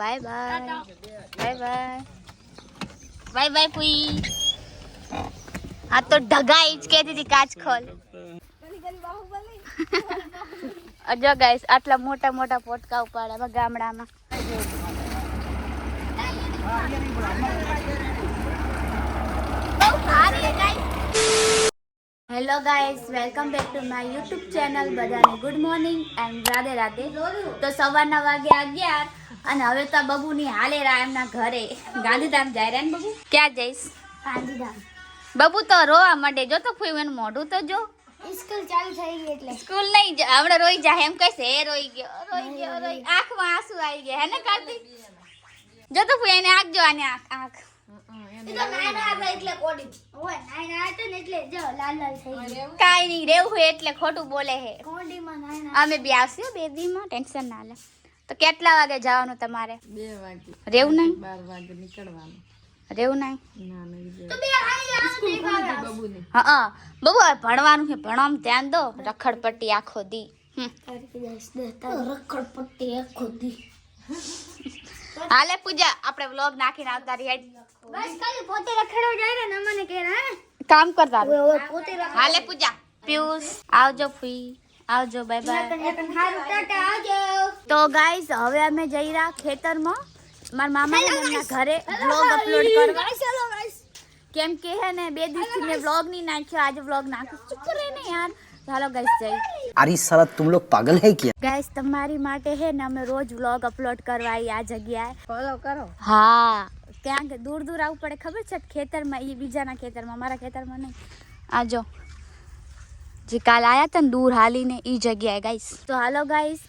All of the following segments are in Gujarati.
By bye bye bye bye bye પુઈ. આ તો ઢગાઈ જ કહેતી હતી કાચ ખોલ. જો ગાઈસ આટલા મોટા મોટા પોટકા ઉપાડ્યા ગામડામાં. Hello guys, welcome back to my YouTube channel. બધાને good morning and Radhe Radhe. તો સવારના વાગે 11 અને હવે તો બબુની હાલે રા એમના ઘરે ગાંધીધામ જાય રહ્યા ને બબુ. ક્યાં જઈશ? ગાંધીધામ. બબુ તો રોવા માંડે. જો તો ફૂઈ એનું મોઢું તો જો. સ્કૂલ ચાલુ થઈ ગઈ એટલે સ્કૂલ નહીં આવડે રોઈ જાય એમ કહેશે. એ રોઈ ગયો આંખમાં આંસુ આવી ગયા હે ને કાર્તિક? જો તો ફૂઈ એને આંખ જો આને આંખ કાઈ નહીં રેવું હોય એટલે ખોટું બોલે હે. અમે બી આવશે 2 દીમાં, ટેન્શન ના લે. તો કેટલા વાગે જવાનું તમારે? 2 વાગે. રેવું નહીં? 12 વાગે નીકળવાનું. રેવું નહીં? હા બબુ ભણવાનું છે. ભણવામાં ધ્યાન દો. રખડપટ્ટી આખો દી. રખડપટ્ટી આખો દી. હાલે પૂજા આપણે વ્લોગ નાખીને આવતા રહી. બસ ખાલી પોતે રખડો જાય ને મને કે હે કામ કરતા પોતે. હાલે પૂજા. પિયુષ આવજો ફી આવજો. Bye by. તો ગાઈસ હવે અમે જઈ રહ્યા ખેતરમાં મારા મામા એમના ઘરે વ્લોગ અપલોડ કરવા. કેમ કે હે ને 2 દિવસથી મેં વ્લોગ નહીં નાખ્યો. આજે વ્લોગ નાખ્યો. ચૂપ રહે ને યાર. ચાલો ગાઈસ જઈ. अरे साला तुम लोग पागल है क्या? ગાઈસ તમારી માટે હે ને અમે રોજ વ્લોગ અપલોડ કરવા આ જગ્યાએ ફોલો કરો. હા ત્યાં કે દૂર દૂર આવવું પડે ખબર છે ખેતરમાં. એ બીજાના ખેતરમાં, મારા ખેતરમાં નહીં. આ જો જે કાલ આયા હતા ને દૂર હાલીને એ જગ્યાએ ગાઈસ. તો હાલો ગાઈસ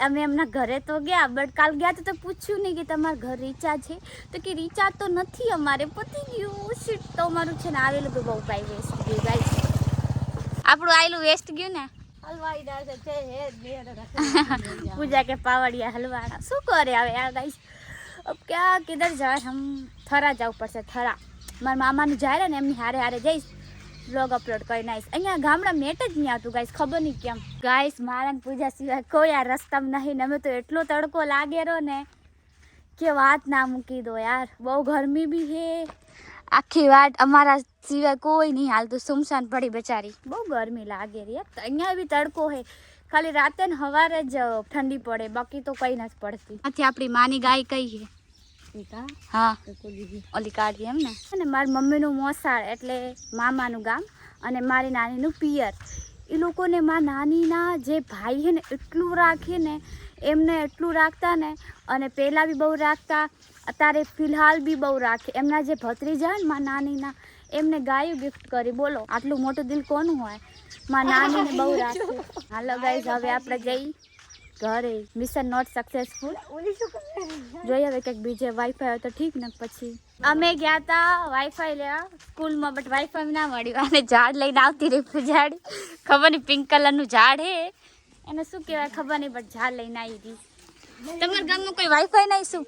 અમે એમના ઘરે તો ગયા, બટ કાલ ગયા તો પૂછ્યું નહીં કે તમારા ઘર રિચાર્જ છે. તો કે રિચાર્જ તો નથી અમારે, પતી ગયું. શીટ તો અમારું છે ને આવેલું તો બહુ કાંઈ વેસ્ટ ગયું ગાઈસ. આપણું આવેલું વેસ્ટ ગયું ને. પૂજા કે પાવડિયા હલવાના શું કરે હવે આ ગાઈસ. अब क्या किधर जाए हम? थरा જવું પડશે. થરા મારા મામાનું જાય ને એમની હારે હારે જઈશ વ્લોગ અપલોડ કરીને આવીશ. અહીંયા ગામડા નેટ જ નહીં આવતું ગાઈસ, ખબર નહીં કેમ. ગાઈસ મારા પૂજા સિવાય કોઈ આ રસ્તામાં નહીં ને. અમે તો એટલો તડકો લાગેલો ને કે વાત ના મૂકી દો યાર. બહુ ગરમી બી હે. આખી વાત અમારા સિવાય કોઈ નહીં હાલતું. સુમસાન પડી બેચારી. બહુ ગરમી લાગે રે. અહીંયા બી તડકો હે. ખાલી રાતે ને સવારે જ ઠંડી પડે, બાકી તો કઈ નથી પડતી. આથી આપણી માની ગાય કઈ છે? હા ઓલી કાઢી એમ ને. અને મારી મમ્મીનું મોસાળ એટલે મામાનું ગામ અને મારી નાનીનું પિયર. એ લોકોને મારા નાનીના જે ભાઈ છે ને એટલું રાખે ને, એમને એટલું રાખતા ને. અને પહેલાં બી બહુ રાખતા, અત્યારે ફિલહાલ બી બહુ રાખે. એમના જે ભત્રીજા ને મારા નાનીના, એમને ગાયું ગિફ્ટ કરી. બોલો આટલું મોટું દિલ કોનું હોય? મારા નાનીને બહુ રાખે. હાલો ગાઈઝ હવે આપણે જઈ ઘરે. Mission not successful. જોઈએ હવે કંઈક બીજે વાઈફાઈ હોય તો ઠીક ને. પછી અમે ગયા હતા વાઈફાઈ લેવા સ્કૂલમાં, બટ વાઈફાઈ ના મળ્યું. અને ઝાડ લઈને આવતી રહી. ઝાડ ખબર નહીં પિંક કલરનું ઝાડ હે, એને શું કહેવાય ખબર નહીં, બટ ઝાડ લઈને આવી હતી. તમારા ગામમાં કોઈ વાઈફાઈ નહીં? શું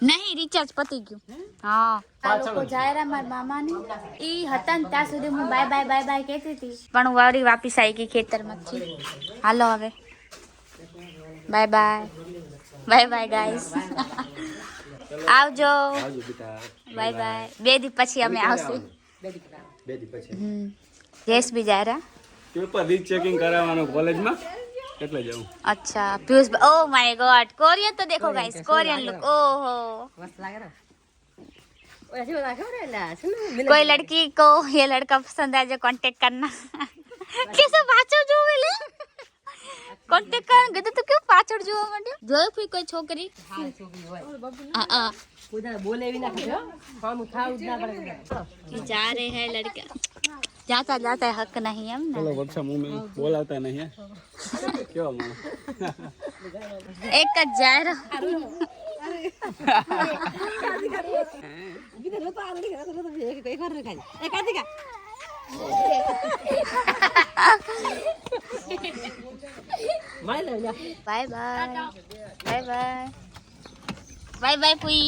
નહીં રિચાર્જ પતી ગયું? હા આ લોકો જાય રહ્યા મારા મામાની. એ હતા ને ત્યાં સુધી હું બાય બાય બાય બાય કહેતી હતી, પણ હું વાળી વાપીસ આવી ગઈ ખેતરમાંથી. હાલો હવે bye bye bye bye guys. આવજો. Bye bye. 2 દી પછી અમે આવશું. 2 દી પછી યસ બી જાય રહ્યા. પેપર રીચેકિંગ કરાવવાનું કોલેજમાં એટલે જાઉં. अच्छा Piyush oh my God Korean तो देखो गाइस, कोरियन लुक. ओहो मस्त लग रहा है. कोई लड़की को ये लड़का पसंद है जो कांटेक्ट करना. कैसे पाछળ જોવે લે कांटेक्ट કરન ગયો તો ક્यों પાછળ જોવા માંડ્યો? જોયો ફી કોઈ છોકરી? હા છોકરી હોય. હા પૂજા બોલે भी ना કયો કામ થાવ જ ના પડે. जा रहे हैं लड़का. जाता जाता है हक नहीं हम ना. चलो वर्षा मुंह में बोलाता नहीं है क्यों मां एक का जा रहा bye bye bye bye bye bye पुई.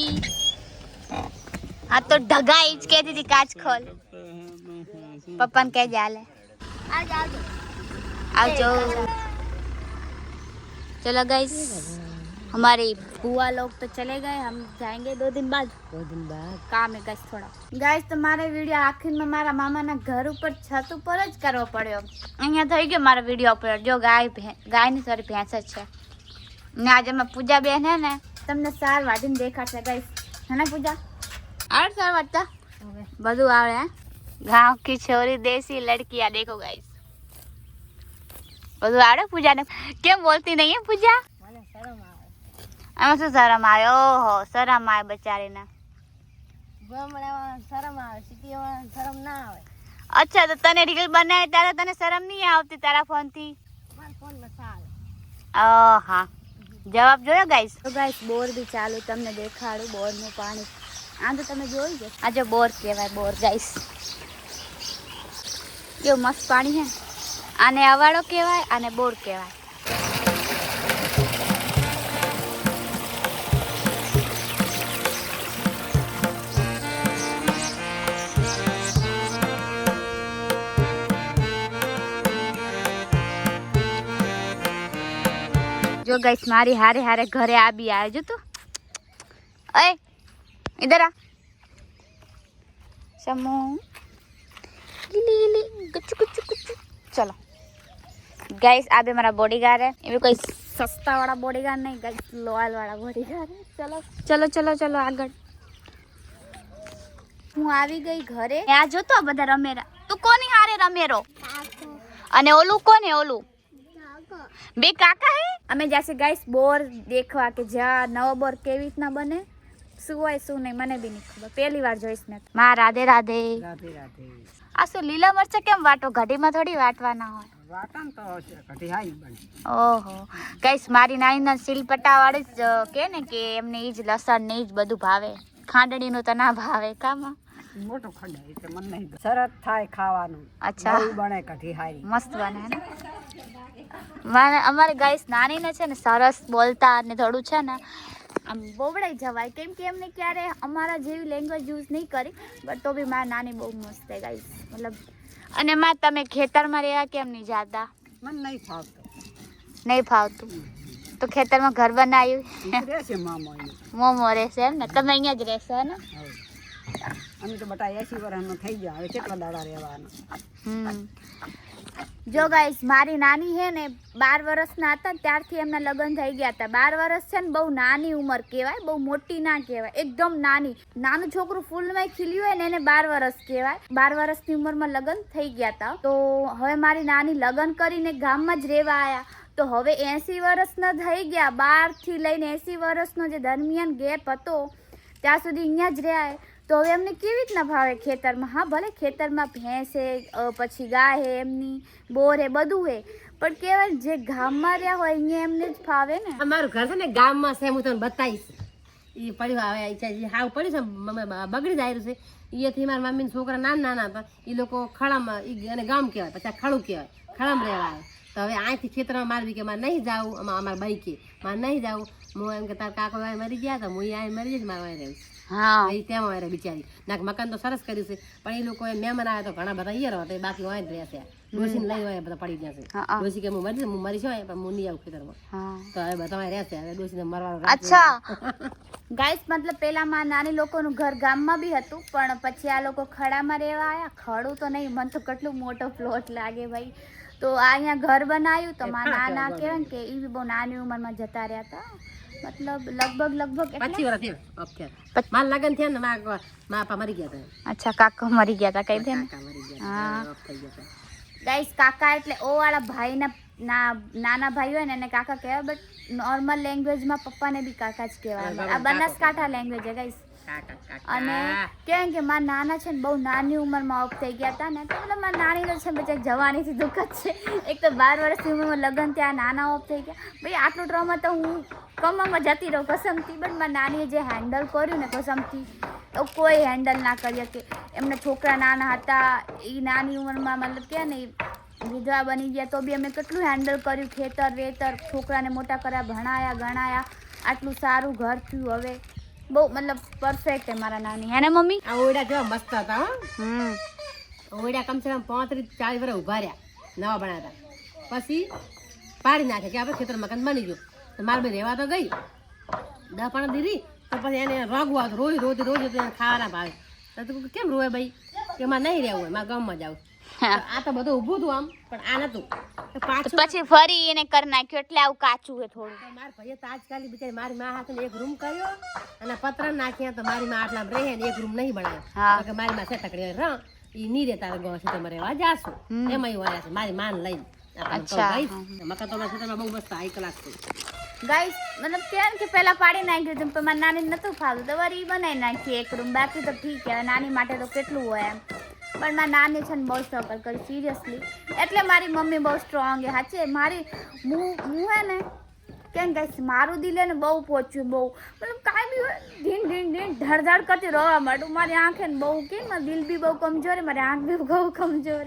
हाँ तो ढगाई જ कहती थी काच खोल. पप्पा ने कह जाले आवजो. चलो गाइस हमारे बुआ लोग तो चले गए, हम जाएंगे 2 दिन बाद काम है गाइस थोड़ा। गाइस તમારે વિડીયો આખીરમાં મારા મામાના ઘર ઉપર છત ઉપર જ કરવો પડ્યો। અહીંયા થઈ ગયો મારો વિડીયો અપલોડ। જો ગાયની સોરી ભેંસ જ છે ને આજે મેં પૂજા બેન હે ને તમને સાર વાટીને દેખાડશે ગાઈસ, હે ને પૂજા? આવડે સાર વાટતા? બધું આવડે હે? गाँव की छोरी देसी लड़की आ देखो गाइस, બધું આવડે પૂજાને? કેમ બોલતી નહીં હે પૂજા? આમાં શું શરમ આવે? ઓહો શરમ આવે બચારીને। અચ્છા તો તને રીલ બનાવે ત્યારે તને શરમ નહીં આવતી તારા ફોન થી? હા જવાબ જોયો ગાઈસ। તો ગાઈસ બોર બી ચાલુ, તમને દેખાડું બોર નું પાણી। આ તો તમે જોઈ જ, આ જો બોર કહેવાય બોર ગાઈસ, કેવું મસ્ત પાણી હે। આને અવાડો કહેવાય, આને બોર કહેવાય। जो गाइस मारी हारे हारे घरे आ भी आए जो तू, अरे इधर आ समू लीली गुच्चू गुच्चू गुच्चू। चलो गाइस आ भी हमारा बॉडीगार्ड है, ये भी कोई सस्ता वाला बॉडीगार्ड नहीं गाइस, लॉयल वाला बॉडीगार्ड है। चलो चलो चलो चलो આગળ। હું આવી ગઈ ઘરે। આ જો તો બધા રમેરા, તું કોની હારે રમેરો? અને ઓલું કોને? ઓલું બે કાકા હે। અમે જैसे गाइस बोर देखवा के जा नવો बोर કેવી રીતના બને, શું હોય શું નહીં મને બી નહીં ખબર, પહેલી વાર જોઈશ મેં। માં રાધે રાધે રાધે રાધે। આ શું લીલા મરચા કેમ વાટો? ઘડીમાં થોડી વાટવાના હોય, વાટન તો ઘડી હાઈ બને। ઓહો ગાઈસ મારી નાનીના સિલપટા વાળી જ કે ને કે એમને ઈ જ લસણ ને ઈ જ બધું ભાવે, ખાંડણીનું તો ના ભાવે કામાં મોટો ખંડ એટલે મને નહીં સરસ થાય ખાવાનું। અચ્છા બને કઢી હારી મસ્ત બને ને। અમારે ગાઈસ નાની ને છે ને સરસ બોલતા અને થોડું છે ને આમ બોબડાઈ જવાય, કેમ કે એમને ક્યારે અમારા જેવી લેંગ્વેજ યુઝ નહીં કરી, બટ તો બી મારી નાની બહુ મસ્ત છે ગાઈસ મતલબ। અને માં તમે ખેતરમાં રહેવા કેમ નહીં જાતા? મને નહીં ફાવતું। નહીં ફાવતું તો ખેતરમાં ઘર બનાવ્યું રહેશે? મોમો રહેશે એમ ને? તમે અહીંયા જ રહેશો ને? અમે તો બટા 80 વર્ષનો થઈ ગયા, હવે કેટલા દાડા રહેવાના। જો ગાઈસ મારી નાની હે ને 12 વર્ષના હતા ત્યારથી એમના લગ્ન થઈ ગયા હતા। 12 વર્ષ છે ને બહુ નાની ઉંમર કહેવાય, બહુ મોટી ના કહેવાય, એકદમ નાની। નાનું છોકરું ફૂલમાં ખીલ્યું હોય ને એને 12 વર્ષ કહેવાય। 12 વર્ષની ઉંમરમાં લગ્ન થઈ ગયા હતા। તો હવે મારી નાની લગ્ન કરીને ગામમાં જ રહેવા આવ્યા, તો હવે 80 વર્ષના થઈ ગયા। 12 થી લઈને 80 વર્ષનો જે દરમિયાન ગેપ હતો ત્યાં સુધી અહીંયા જ રહ્યા। તો હવે એમને કેવી રીતના ભાવે ખેતરમાં? હા ભલે ખેતરમાં ભેંસ હે, પછી ગાય હે, એમની બોર હે, બધું હે, પણ કહેવાય જે ગામમાં રહ્યા હોય અહીંયા એમને જ ફાવે ને। અમારું ઘર છે ને ગામમાં છે, હું તમને બતાવીશ। એ પડ્યું આવે હાવ પડ્યું છે, બગડી જાય છે। અહીંયાથી મારા મમ્મીના છોકરા નાના નાના હતા, એ લોકો ખળામાં, અને ગામ કહેવાય, પછી ખડું કહેવાય, ખળામાં રહેવા આવે। તો હવે અહીંથી ખેતરમાં મારવી કે મારે નહીં જાવું, અમારા બાઈ કે મારે નહીં જાવું। હું એમ કે તાર કાકો મરી ગયા હતા, હું અહીં મરી જઈશ, મારે રહીશ। હા એ તેમાં વારે બિચારી નાક મકાન તો સરસ કર્યું છે, પણ એ લોકો મહેમાન આવ્યા તો ઘણા બધા અહીંયા રહે, બાકી હોય જ રહેશે। ડોસીને લઈ હોય બધા પડી જશે। ડોસી કે હું મરી છું પણ હું નહીં આવું ખેતરમાં, તો હવે બધા રહેશે। હવે ડોસીને મરવાનું। અચ્છા ગાઈસ મતલબ પેલામાં નાની લોકોનું ઘર ગામમાં બી હતું, પણ પછી આ લોકો ખડામાં રહેવા આવ્યા। ખડું તો નહીં, મને તો કેટલું મોટો પ્લોટ લાગે ભાઈ। તો આ અહીંયા ઘર બનાવ્યું, તો મારા નાના કહેવાય કે એ બી બહુ નાની ઉંમરમાં જતા રહ્યા હતા, मतलब लगभग 5 વર્ષ થયા મારા લગન થયા ને મારા બાપા મરી ગયા હતા। અચ્છા કાકા મરી ગયા હતા કઈ દે? હા ગાઈસ કાકા એટલે ઓ વાળા ભાઈના નાના ભાઈ હોય ને એને કાકા કહેવાય, બટ નોર્મલ લેંગ્વેજમાં પપ્પાને બી કાકા જ કહેવાય। આ બનાસકાંઠા લેંગ્વેજ છે ગાઈસ। અને કેમ કે મારા નાના છે ને બહુ નાની ઉંમરમાં ઓફ થઈ ગયા હતા ને, તો મતલબ મારા નાની તો છે બચારી જવાનીથી દુઃખ જ છે। એક તો 12 વર્ષની ઉંમરમાં લગ્ન ત્યાં નાના ઓફ થઈ ગયા ભાઈ। આટલું ટ્રોમા તો હું કમવામાં જતી રહું કસમથી, બટ મારા નાનીએ જે હેન્ડલ કર્યું ને કસમથી તો કોઈ હેન્ડલ ના કરી શકે। એમના છોકરા નાના હતા, એ નાની ઉંમરમાં મતલબ કે ને વિધવા બની ગયા, તો બી અમે કેટલું હેન્ડલ કર્યું, ખેતર વેતર, છોકરાને મોટા કર્યા, ભણાયા ગણાયા, આટલું સારું ઘર થયું। હવે બહુ મતલબ પરફેક્ટ હે મારા નાની, હે ને મમ્મી? આ ઓયડા જેવા મસ્ત હતા। ઓયડા કમસે કમ 35-40 વર્ષ ઉભા રહ્યા, નવા બનાવ્યા, પછી પાડી નાખે કે આપણે ખેતર મકાન બની ગયું। તો મારે ભાઈ રહેવા તો ગઈ, દા પણ દીધી તો પછી એને રોગવા રોજ રોજ રોજ એને ખાવાના ભાવે તો તું કેમ રોવે ભાઈ કે માં નહીં રહેવું હોય મારા ગામમાં જાવ આ તો બધું ઊભું હતું આમ પણ આ નતું પાછું પછી ફરી એને કરી નાખ્યું એટલે આવું કાચું હે થોડું. મારા ભાઈએ તો આજકાલ બિચારી મારી માં હાથે એક રૂમ કર્યો અને પત્ર નાખ્યા તો મારી માં આટલા રહે ને એક રૂમ નહીં બનાવ્યો કે મારી માં સેટકડી ર ઈ ની રે તારે ગો છે તમારે રહેવા જાશું એમાં ઈ વાળા છે મારી માન લઈને મકા તો બહુ મસ્ત હાઈ ક્લાસ છે ગાઈસ મતલબ કેમ કે પેલા પાડી નાખ્યું હતું પણ મારી નાની નતું ફાવતું તો વળી બનાવી નાખી એક રૂમ બાકી તો ઠીક છે નાની માટે તો કેટલું હોય એમ પણ મારી નાની છે ને બહુ સ્ટ્રગલ કરી સિરિયસલી એટલે મારી મમ્મી બહુ સ્ટ્રોંગ છે સાચે મારી હું હે ને કેમ ગાઈસ મારું દિલ ને બહુ પહોંચ્યું બહુ મતલબ કાંઈ બી હોય ધીન ધીન ધીન ધડધડ કરતી રોવા માંડું મારી આંખે ને બહુ કે મારું દિલ બી બહુ કમજોર મારી આંખ બી બહુ કમજોર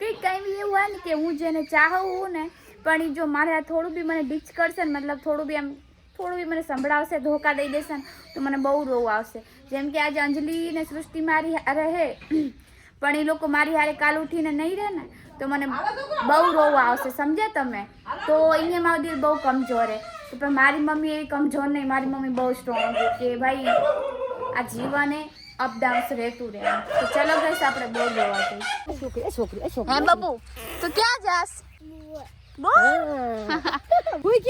કંઈ કંઈ બી એવું હોય ને કે હું જેને ચાહું ને પણ એ જો મારે આ થોડું બી મને ડીચ કરશે ને મતલબ થોડું બી મને સંભળાવશે ધોકા દઈ દેશે ને તો મને બહુ રોવું આવશે જેમ કે આજે અંજલિ ને સૃષ્ટિ મારી રહે પણ એ લોકો મારી હારે કાલ ઉઠીને નહીં રહે ને તો મને બહુ રોવું આવશે સમજ્યા તમે તો અહીંયા મારું દિલ બહુ કમજોર હે પણ મારી મમ્મી એવી કમજોર નહીં મારી મમ્મી બહુ સ્ટ્રોંગ છે કે ભાઈ આ જીવને અપડાઉન્સ રહેતું રહે તો ચલો ગઈશ આપણે બહુ રોવા જઈશ છોકરી હે બબુ તો ક્યાં જાસ હુઈ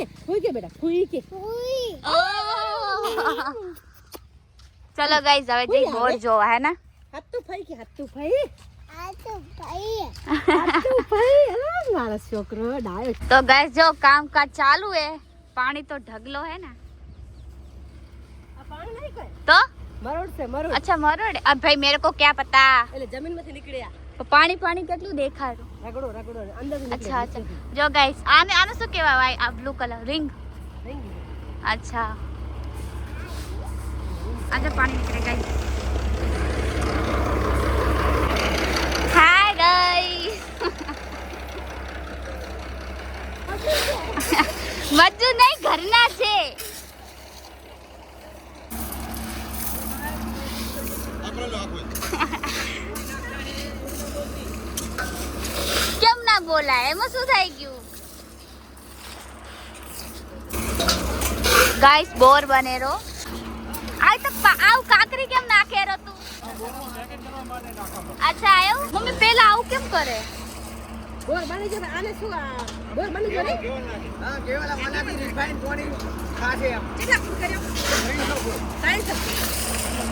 કે બેટા હુઈ કે ચલો ગાઈસ હવે જઈ બોર જોવા હે ને હત્તુ ભાઈ મારો છોકરો ડાયો तो गाइस जो काम का चालू है पानी तो ढगलो है ना આ પાણી નહીં કોઈ तो મરોડ છે મરોડ अच्छा मरोड़ अब भाई मेरे को क्या पता એટલે જમીનમાંથી નીકળ્યા तो पानी पानी કેટલું દેખાડું રગડો અંદર अच्छा अच्छा जो गाइस आने आने શું કહેવાય ભાઈ આ બ્લુ કલર रिंग अच्छा अच्छा पानी निकले गाइस हाय गाइस મજુ નહીં ઘરના છે કેમ ના બોલાય એમાં શું થઈ ગયું ગાઈસ બોર બનેરો આ તો આવ કાકરી કેમ નાખેરો તું અચ્છા આયો મમ્મી પેલા આવું કેમ કરે બોર બની જશે આને શું બોર બની જશે હા કેવલા મનાથી રિફાઇન પાણી ખાશે એમ કેટલા ફૂટ કર્યો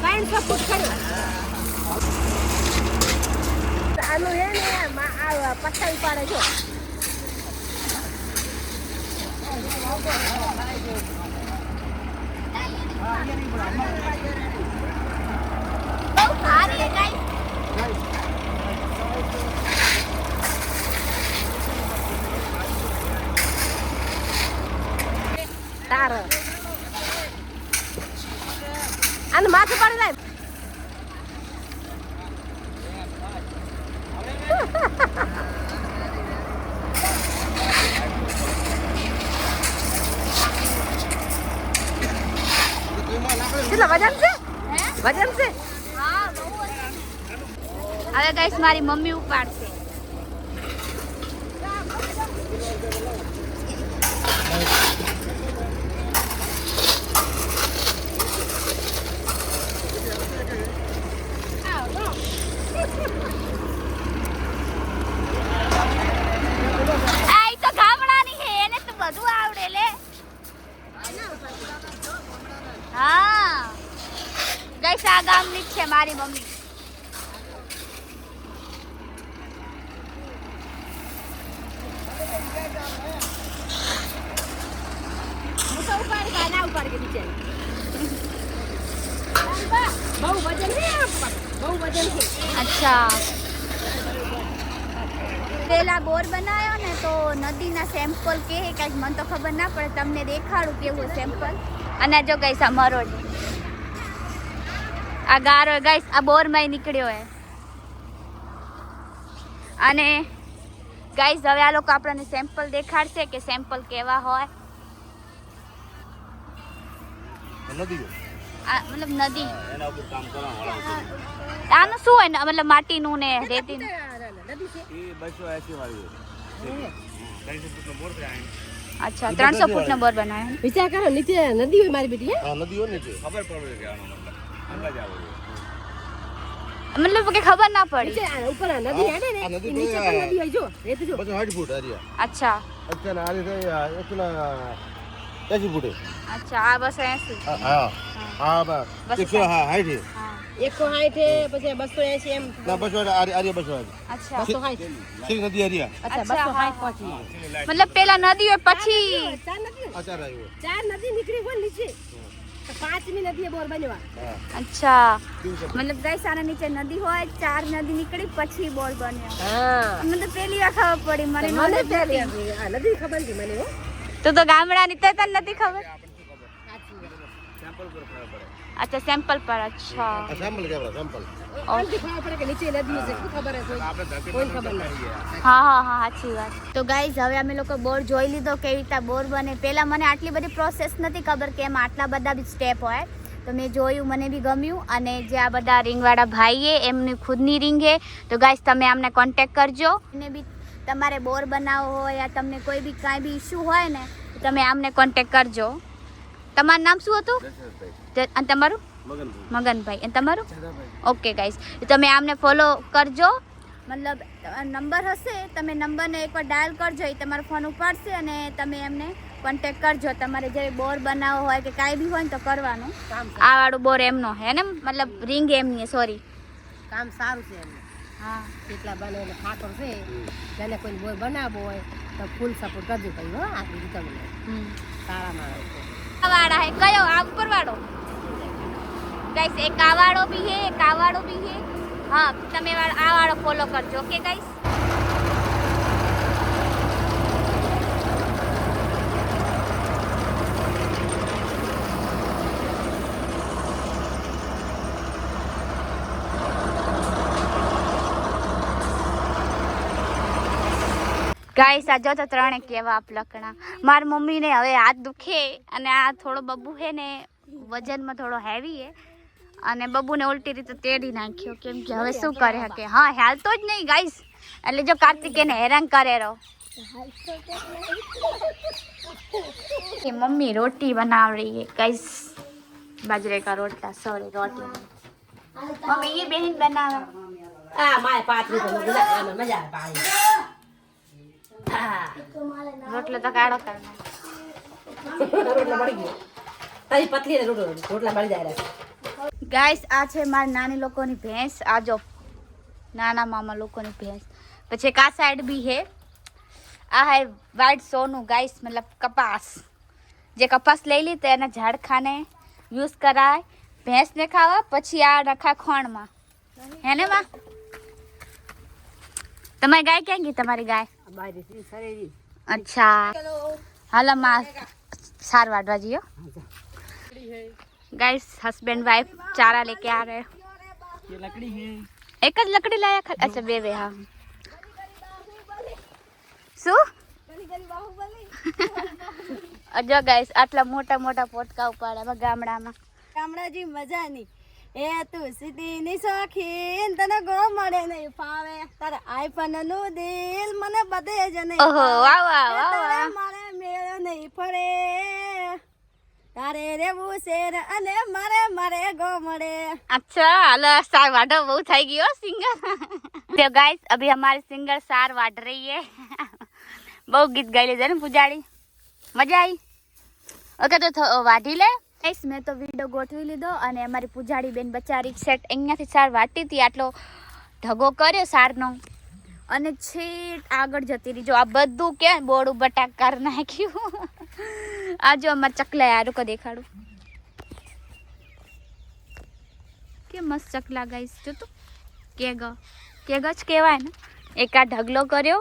300 ફૂટ કર્યો આનું હે ને આ પથ્થર પાડે જો બહુ સારી હે ગાઈસ તાર આને માથે પાડી લાય કેટલા વજન છે વજન છે હા બહુ હવે ગાઈસ મારી મમ્મી ઉપાડશે આ તો ગામડાની હે એને તો બધું આવડે લે હા ગાઈસ આ ગામની જ છે મારી મમ્મી હું તો ઉપાડી ગાના ઉપાડી કે નીચે બહુ વજન છે બહુ વજન છે અચ્છા પેલા બોર બનાવ્યો ને તો નદીના સેમ્પલ કે કાંઈક મને તો ખબર ના પડે તમને દેખાડું કેવું સેમ્પલ અને જો ગાઈસ આ મરોડ આ ગારો ગાઈસ આ બોરમાં નીકળ્યો હે અને ગાઈસ હવે આ લોકો આપણને સેમ્પલ દેખાડશે કે સેમ્પલ કેવા હોય આ મતલબ નદી એના ઉપર કામ કરવા આનું શું હોય ને મતલબ માટીનું ને રેતીનું નદી છે એ 280 વાળી છે 300 ફૂટનો બોર છે અચ્છા 300 ફૂટનો બોર બનાવ્યો. વિચાર કરો નીચે નદી હોય મારી બેટી હા નદી હોય નીચે ખબર પડે કે આનો મતલબ અંદાજ આવે છે. મતલબ કે ખબર ના પડી. નીચે ઉપર આ નદી હેડે ને આ નદી ઈ નીચે પણ નદી હોય જો રેત જો પછી 60 ફૂટ હરિયા અચ્છા અત્યારે આરી થઈ 80 ફૂટે અચ્છા આ બસ 80. હા હા બસ 160 હા 160 160 પછી 280 એમ ના બસ આરિયા 280 અચ્છા 260 શ્રી નદી હરિયા અચ્છા અચ્છા, 260 પહોંચી મતલબ પેલા નદી હોય પછી. ચાર નદી આચાર આવ્યો ચાર નદી નીકળી હોય નીચે તો પાંચમી નદીએ બોર બન્યા હા અચ્છા મતલબ ગાઈસ આના નીચે નદી હોય 4 નદી નીકળી પછી બોર બન્યો. હા મને તો પહેલી વાર ખબર પડી. મને મને knowledge પહેલી નથી. આ નદી ખબર નથી મને હો તું તો ગામડાની તો તને નથી ખબર. સેમ્પલ પર ખબર પડે. અચ્છા સેમ્પલ પર. અચ્છા આ સેમ્પલ કેવડા સેમ્પલ ઓલથી ખબર પડે કે નીચે નદી છે શું ખબર હશે કોઈ ખબર નથી હા હા હા સાચી વાત. તો ગાઈઝ હવે અમે લોકો બોર જોઈ લીધો કેવી રીતે બોર બને. પહેલાં મને આટલી બધી પ્રોસેસ નથી ખબર કે એમાં આટલા બધા બી સ્ટેપ હોય. તો મેં જોયું, મને બી ગમ્યું. અને જે આ બધા રિંગવાળા ભાઈએ એમની ખુદની રિંગ છે. તો ગાઈઝ તમે આમને કોન્ટેક કરજો. એને બી તમારે બોર બનાવવો હોય યા તમને કોઈ બી કાંઈ બી ઇસ્યુ હોય ને તો તમે આમને કોન્ટેક કરજો. તમારું નામ શું હતું અને તમારું? મગનભાઈ. અને તમારું? ઓકે ગાઈઝ તમે આમને ફોલો કરજો. મતલબ નંબર હશે તમે નંબરને એકવાર ડાયલ કરજો એ તમારો ફોન ઉપાડશે અને તમે એમને કોન્ટેક કરજો. તમારે જ્યારે બોર બનાવવો હોય કે કાંઈ બી હોય ને તો કરવાનું. આ વાળું બોર એમનો હે ને મતલબ રિંગ એમની સોરી કામ સારું છે એમ હા કેટલા બને એટલે ઠાકોર છે જેને કોઈ બોર બનાવવો હોય તો ફૂલ સપોર્ટ કરજો ભાઈ હો આ બીજું તમને સારા માણસ છે આ વાળા હે કયો આ ઉપર વાળો ગાઈસ એક આ વાળો બી હે એક આ વાળો બી હે. હા તમે આ વાળો ફોલો કરજો. ઓકે ગાઈસ ગાઈસ આ જો તો ત્રણે કેવા આપ લકણા. મારી મમ્મીને હવે હાથ દુખે અને આ થોડો બબ્બુ હે ને વજનમાં થોડો હેવી હે અને બબ્બુને ઉલટી રીતે તેડી નાખ્યો કેમ કે હવે શું કરે શકે. હા હાલતો જ નહીં ગાઈસ. એટલે જો કાર્તિક એને હેરાન કરે રહો. ये मम्मी रोटी बना रही है गाइस. बाजरे का रोटला सॉरी रोटी. मम्मी ये बहन बना આ માય પાતરી તો મજા આવે મજા આવે પાણી રોટલો તો કાઢો કરना. રોટલા મળી ગયો તારી પતલી રોટલા મળી જાય ગાઈસ આ છે મારા નાની લોકોની ભેંસ. આ જો નાના મામા લોકોની ભેંસ. પછી એક આ સાઈડ બી હે. આ હે વ્હાઈટ સોનું ગાઈસ મતલબ કપાસ. જે કપાસ લઈ લી તો એના ઝાડખાને યુઝ કરાય ભેંસને ખાવા. પછી આ રખા ખોણમાં હે ને માં. તમારી ગાય ક્યાં ગઈ? તમારી ગાય अच्छा हाल माँ सार वाटवा जियो. गाइस हस्बैंड वाइफ चारा लेके आ रहे. ये लकड़ी है एक ज लकड़ी लाया खाली. अच्छा बे हाँ શું જો ગાઈસ આટલા મોટા મોટા પોટકા ઉપાડ્યા ગામડામાં. ગામડાજી મજા નહીં એ તું સીધી શોખીન તને ગો મળે નહીં ફાવે તારે આઈફોન નું દિલ મને બધે જ નહીં. ઓહો વાહ વાહ વાહ તારે વાહ. મારે મેળ નહીં પડે તારે રેવું શેર અને મારે મારે ગો મળે. अच्छा हेलो सार वाटो बहुत થઈ ગયો સિંગર. तो गाइस अभी हमारे सिंगर सार वाट रही है. બહુ ગીત ગાઈ લીધા ને પૂજાડી. મજા આવી. ઓકે તો વાઢી લે. ગાઈસ મેં તો વિડીયો ગોઠવી લીધો અને અમારી પૂજાડી બેન બચારી સેટ અહીંયાથી સાર વાટી હતી. આટલો ઢગો કર્યો સારનો અને છેટ આગળ જતી રહી. જો આ બધું કે બોડું બટાક કરી નાખ્યું. આ જો અમારા ચકલા યાર કો દેખાડું કે મસ્ત ચકલા ગાઈસ. જો તું કે જ કહેવાય ને. એક આ ઢગલો કર્યો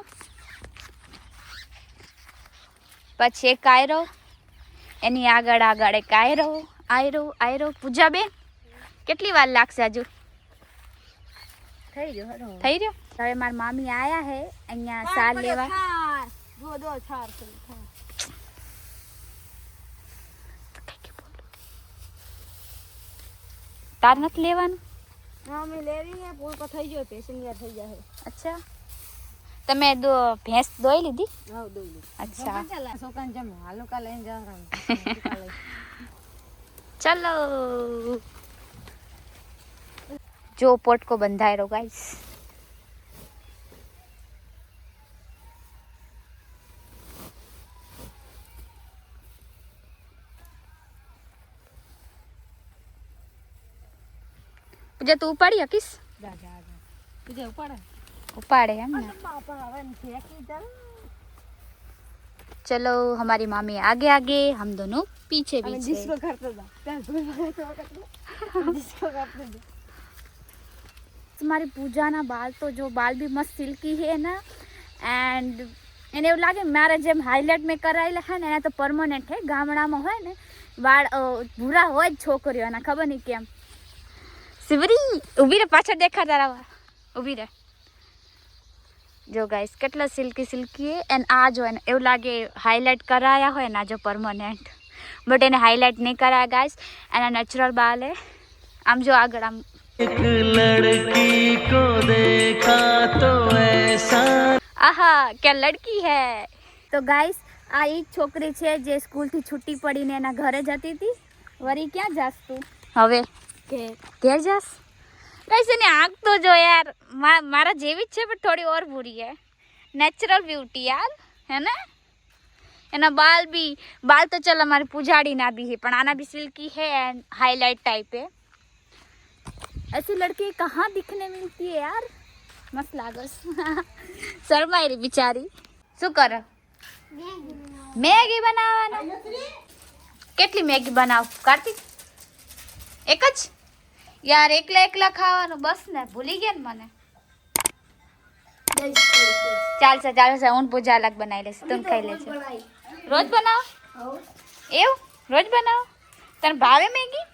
પછી એક આયરો એની આગળ આગળ એક આયરો આયરો આયરો. પૂજા બેન કેટલી વાર લાગશે હજુ? થઈ ગયો હરો થઈ રહ્યો. હવે મારા મામી આયા હે અહીંયા સાર લેવા. જો દો છાર છે તાર નથી લેવાનું? મમ્મી લેવી હે પૂર કો થઈ ગયો પેસેન્જર થઈ જાય. અચ્છા તમે ભેંસ દોઈ લીધી? હાવ દોઈ લે. અચ્છા છોકરાને જેમ હાલુકા લઈને જવાનું. ચલો જો પોટકો બંધાયો ગાઈસ. પૂજા તું ઉપાડી હકીશ? બીજે ઉપાડે. उपाड़े हम ना. चलो हमारी मामी आगे आगे, हम दोनों पीछे पीछे. तुम्हारी पूजा ना बाल तो जो बाल भी मस्त सिल्की है ना, एंड એને એવું લાગે મારા જેમ હાઇલાઇટ મેં કરાયેલા છે ને એને તો પરમનન્ટ હે. ગામડામાં હોય ને વાળ ભૂરા હોય જ છોકરીઓના, ખબર નહીં કેમ. શિવરી ઊભી રે, પાછળ દેખા તારા વાળ, ઊભી રે. જો ગાઈસ કેટલા સિલ્કી સિલ્કી હે. એન્ડ આ જો એને એવું લાગે હાઇલાઇટ કરાયા હોય ને, આ જો પરમનન્ટ, બટ એને હાઇલાઇટ નહીં કરાયા ગાઈસ. એના નેચરલ બાલ હે. આમ જો આગળ આમ એક લડકી કો દેખા તો એસા, આહા ક્યાં લડકી હે. તો ગાઈસ આ એ છોકરી છે જે સ્કૂલથી છૂટી પડીને એના ઘરે જતી હતી. વરી ક્યાં જાસ તું હવે? ઘેર જાસ? ગાઈસ એની આંખ તો જો યાર મારા જેવી જ છે, પણ થોડી ઓર બુરી है. नेचुरल ब्यूटी यार है ना. एना बाल तो चल हमारे पुजाड़ी ना भी है, पर आना भी सिल्की है एंड हाईलाइट टाइप है. ऐसी लड़की कहाँ दिखने मिलती है यार. मस्त लागस. शर्माई रही बिचारी. શું કરે? મેગી બનાવવાનું. કેટલી મેગી બનાવ કાર્તિક? એક જ યાર, એકલા ખાવાનું બસ ને, ભૂલી ગયા ને મને. ચાલશે હું પૂજા અલગ બનાવી લઈશ, તું ખાઈ લેજે. રોજ બનાવો એવું? રોજ બનાવો? તને ભાવે મેગી?